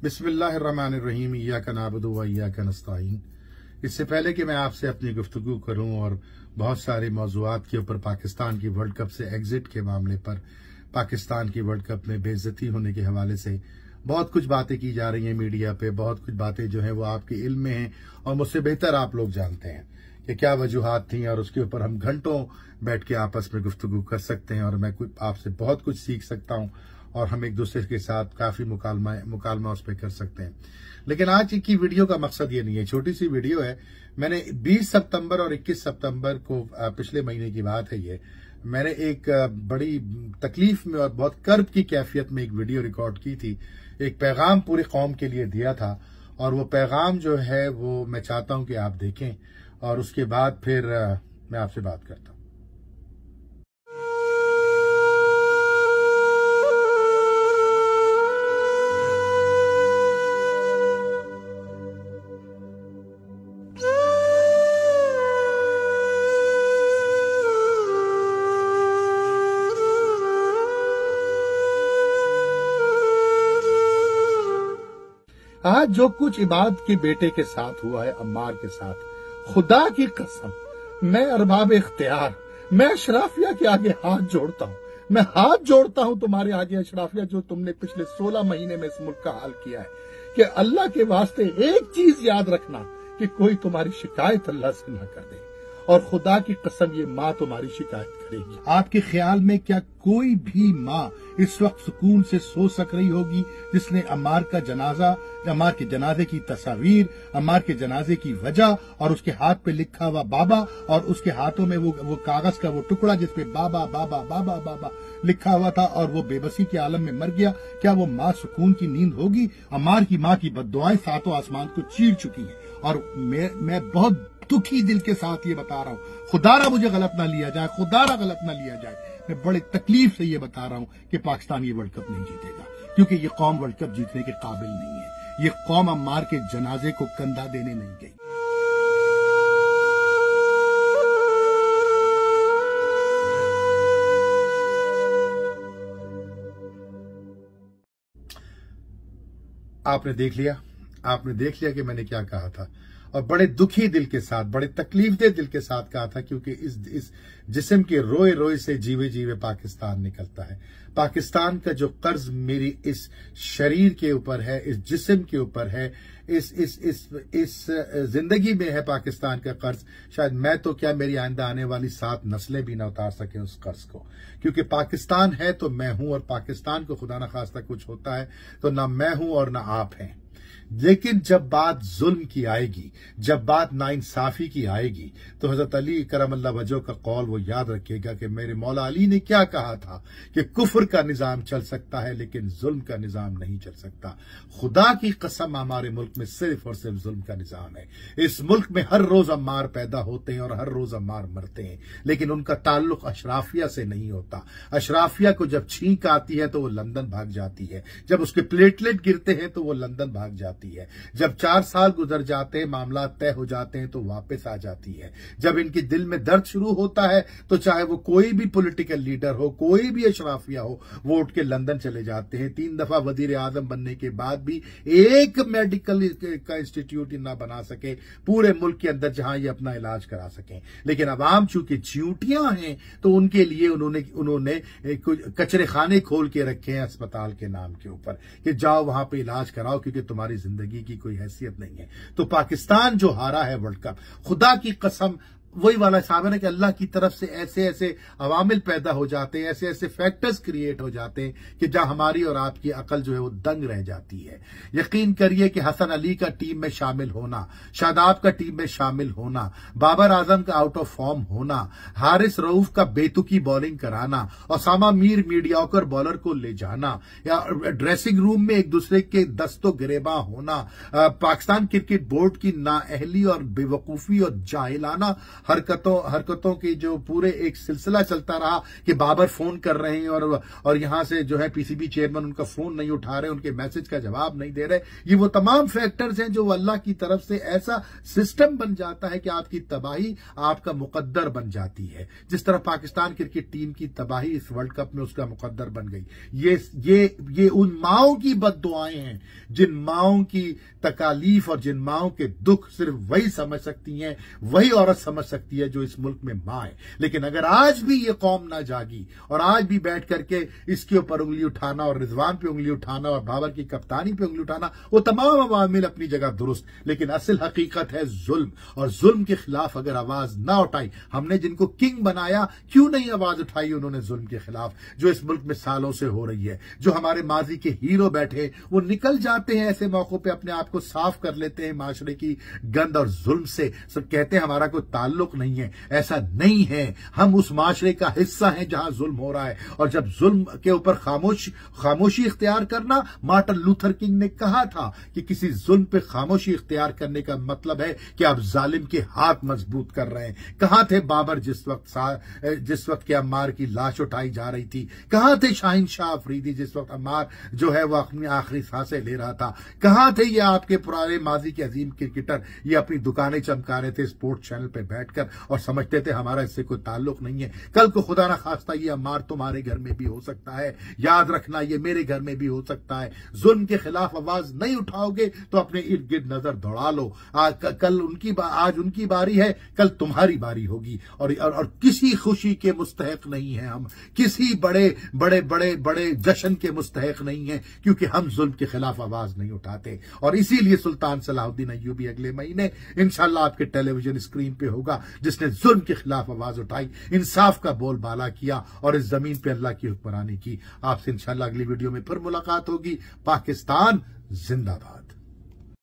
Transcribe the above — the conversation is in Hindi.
बिस्मिल्लाहिर्रहमानिर्रहीम इय्याका नअबुदु व इय्याका नस्तईन। इससे पहले कि मैं आपसे अपनी गुफ्तगू करूं और बहुत सारे मौज़ूआत के ऊपर पाकिस्तान की वर्ल्ड कप से एग्जिट के मामले पर, पाकिस्तान की वर्ल्ड कप में बेइज्जती होने के हवाले से बहुत कुछ बातें की जा रही हैं मीडिया पे। बहुत कुछ बातें जो हैं वो आपके इल्म में हैं और मुझसे बेहतर आप लोग जानते हैं कि क्या वजूहात थी, और उसके ऊपर हम घंटों बैठ के आपस में गुफ्तगू कर सकते हैं और मैं आपसे बहुत कुछ सीख सकता हूं और हम एक दूसरे के साथ काफी मुकालमा उस पर कर सकते हैं। लेकिन आज की वीडियो का मकसद ये नहीं है, छोटी सी वीडियो है। मैंने 20 सितंबर और 21 सितंबर को, पिछले महीने की बात है ये, मैंने एक बड़ी तकलीफ में और बहुत कर्ब की कैफियत में एक वीडियो रिकॉर्ड की थी। एक पैगाम पूरी कौम के लिए दिया था और वो पैगाम जो है वो मैं चाहता हूं कि आप देखें और उसके बाद फिर मैं आपसे बात करता हूं। आज जो कुछ इबाद के बेटे के साथ हुआ है, अम्मार के साथ, खुदा की कसम, मैं अरबाब इख्तियार, मैं अशराफिया के आगे हाथ जोड़ता हूं। मैं हाथ जोड़ता हूं तुम्हारे आगे अशराफिया, जो तुमने पिछले 16 महीने में इस मुल्क का हाल किया है, कि अल्लाह के वास्ते एक चीज याद रखना कि कोई तुम्हारी शिकायत अल्लाह से न कर दे, और खुदा की कसम ये माँ तुम्हारी शिकायत करेगी। आपके ख्याल में क्या कोई भी माँ इस वक्त सुकून से सो सक रही होगी जिसने अम्मार का जनाजा, अम्मार के जनाजे की तस्वीर, अम्मार के जनाजे की वजह और उसके हाथ पे लिखा हुआ बाबा और उसके हाथों में वो कागज का वो टुकड़ा जिसपे बाबा बाबा बाबा बाबा लिखा हुआ था और वो बेबसी के आलम में मर गया, क्या वो माँ सुकून की नींद होगी? अम्मार की माँ की बद्दुआएं सातों आसमान को चीर चुकी हैं और मैं बहुत दुखी दिल के साथ ये बता रहा हूं, खुदारा मुझे गलत ना लिया जाए, खुदारा गलत ना लिया जाए। मैं बड़े तकलीफ से ये बता रहा हूं कि पाकिस्तान ये वर्ल्ड कप नहीं जीतेगा, क्योंकि ये कौम वर्ल्ड कप जीतने के काबिल नहीं है। ये कौम अम्मार के जनाजे को कंधा देने नहीं गई। आपने देख लिया कि मैंने क्या कहा था, और बड़े दुखी दिल के साथ, बड़े तकलीफदेह दिल के साथ कहा था, क्योंकि इस जिस्म के रोए रोए से जीवे जीवे पाकिस्तान निकलता है। पाकिस्तान का जो कर्ज मेरी इस शरीर के ऊपर है, इस जिस्म के ऊपर है, इस जिंदगी में है पाकिस्तान का कर्ज, शायद मैं तो क्या, मेरी आइंदा आने वाली 7 नस्लें भी ना उतार सके उस कर्ज को। क्योंकि पाकिस्तान है तो मैं हूं, और पाकिस्तान को खुदा न खास्ता कुछ होता है तो ना मैं हूं और ना आप हैं। लेकिन जब बात जुल्म की आएगी, जब बात नाइंसाफी की आएगी, तो हजरत अली करमल्लाह वजह का कौल वो याद रखिएगा कि मेरे मौला अली ने क्या कहा था कि कुफ्र का निजाम चल सकता है लेकिन जुल्म का निजाम नहीं चल सकता। खुदा की कसम, हमारे मुल्क में सिर्फ और सिर्फ जुल्म का निजाम है। इस मुल्क में हर रोज अम्मार पैदा होते हैं और हर रोज अम्मार मरते हैं, लेकिन उनका ताल्लुक अशराफिया से नहीं होता। अशराफिया को जब छींक आती है तो वो लंदन भाग जाती है, जब उसके प्लेटलेट गिरते हैं तो वो लंदन भाग जाती है, जब 4 साल गुजर जाते हैं, मामला तय हो जाते हैं तो वापस आ जाती है। जब इनके दिल में दर्द शुरू होता है तो चाहे वो कोई भी पॉलिटिकल लीडर हो, कोई भी अशराफिया हो, वो उठ के लंदन चले जाते हैं। 3 दफा वजीर आजम बनने के बाद भी एक मेडिकल का इंस्टीट्यूट ना बना सके पूरे मुल्क के अंदर जहां ये अपना इलाज करा सकें। लेकिन अवाम चूंकि च्यूटियां हैं तो उनके लिए उन्होंने कचरे खाने खोल के रखे हैं अस्पताल के नाम के ऊपर कि जाओ वहां पे इलाज कराओ, क्योंकि तुम्हारी जिंदगी की कोई हैसियत नहीं है। तो पाकिस्तान जो हारा है वर्ल्ड कप, खुदा की कसम, वही वाला हिसाब है ना कि अल्लाह की तरफ से ऐसे ऐसे अवामिल पैदा हो जाते हैं, ऐसे ऐसे फैक्टर्स क्रिएट हो जाते हैं कि जहां हमारी और आपकी अकल जो है वो दंग रह जाती है। यकीन करिए कि हसन अली का टीम में शामिल होना, शादाब का टीम में शामिल होना, बाबर आजम का आउट ऑफ फॉर्म होना, हारिस रऊफ का बेतुकी बॉलिंग कराना, ओसामा मीर मीडियाकर बॉलर को ले जाना, या ड्रेसिंग रूम में एक दूसरे के दस्तो गिरेबा होना, पाकिस्तान क्रिकेट बोर्ड की नाअहली और बेवकूफी और जाहिलाना हरकतों की जो पूरे एक सिलसिला चलता रहा कि बाबर फोन कर रहे हैं और यहां से जो है पीसीबी चेयरमैन उनका फोन नहीं उठा रहे, उनके मैसेज का जवाब नहीं दे रहे, ये वो तमाम फैक्टर्स हैं जो अल्लाह की तरफ से ऐसा सिस्टम बन जाता है कि आपकी तबाही आपका मुकद्दर बन जाती है। जिस तरह पाकिस्तान क्रिकेट टीम की तबाही इस वर्ल्ड कप में उसका मुकद्दर बन गई। ये उन माओं की बद्दुआएं हैं जिन माओं की तकालीफ और जिन माओं के दुख सिर्फ वही समझ सकती हैं, वही औरत समझ सकती है जो इस मुल्क में मां है। लेकिन अगर आज भी ये कौम ना जागी और आज भी बैठ करके इसके ऊपर उंगली उठाना और रिजवान पे उंगली उठाना और बाबर की कप्तानी पे उंगली उठाना, वो तमाम अवामिल अपनी जगह दुरुस्त, लेकिन असल हकीकत है जुल्म। और जुल्म के खिलाफ अगर आवाज ना उठाई, हमने जिनको किंग बनाया क्यों नहीं आवाज उठाई उन्होंने जुल्म के खिलाफ जो इस मुल्क में सालों से हो रही है। जो हमारे माजी के हीरो बैठे वो निकल जाते हैं ऐसे मौकों पे, अपने आप को साफ कर लेते हैं माशरे की गंद और जुल्म से, सब कहते हैं हमारा कोई ताल्लुक नहीं है। ऐसा नहीं है, हम उस माशरे का हिस्सा हैं जहां जुल्म हो रहा है। और जब जुल्म के ऊपर खामोशी इख्तियार करना, मार्टिन लूथर किंग ने कहा था कि किसी जुल्म पे खामोशी इख्तियार करने का मतलब है कि आप जालिम के हाथ मजबूत कर रहे हैं। कहां थे बाबर जिस वक्त के अम्मार की लाश उठाई जा रही थी? कहां थे शाहीन शाह अफरीदी जिस वक्त अम्मार जो है वो अपनी आखिरी सांसें ले रहा था? कहां थे ये आपके पुराने माजी के अजीम क्रिकेटर? ये अपनी दुकानें चमका रहे थे स्पोर्ट्स चैनल पे बैठकर और समझते थे हमारा इससे कोई ताल्लुक नहीं है। कल को खुदा ना खास्ता ये अम्मार तुम्हारे घर में भी हो सकता है, याद रखना ये मेरे घर में भी हो सकता है। जुल्म के खिलाफ आवाज नहीं उठाओगे तो अपने इर्द गिर्द नजर दौड़ा लो। आज उनकी बारी है, कल तुम्हारी बारी होगी। और किसी खुशी के मुस्तहक नहीं है हम, किसी बड़े जश्न के मुस्तहक नहीं है, क्योंकि हम जुल्म के खिलाफ आवाज नहीं उठाते। और इसीलिए सुल्तान सलाहुद्दीन अय्यूबी अगले महीने इंशाल्लाह आपके टेलीविजन स्क्रीन पे होगा, जिसने जुल्म के खिलाफ आवाज उठाई, इंसाफ का बोलबाला किया और इस जमीन पे अल्लाह की हुक्मरानी की। आपसे इंशाल्लाह अगली वीडियो में फिर मुलाकात होगी। पाकिस्तान जिंदाबाद।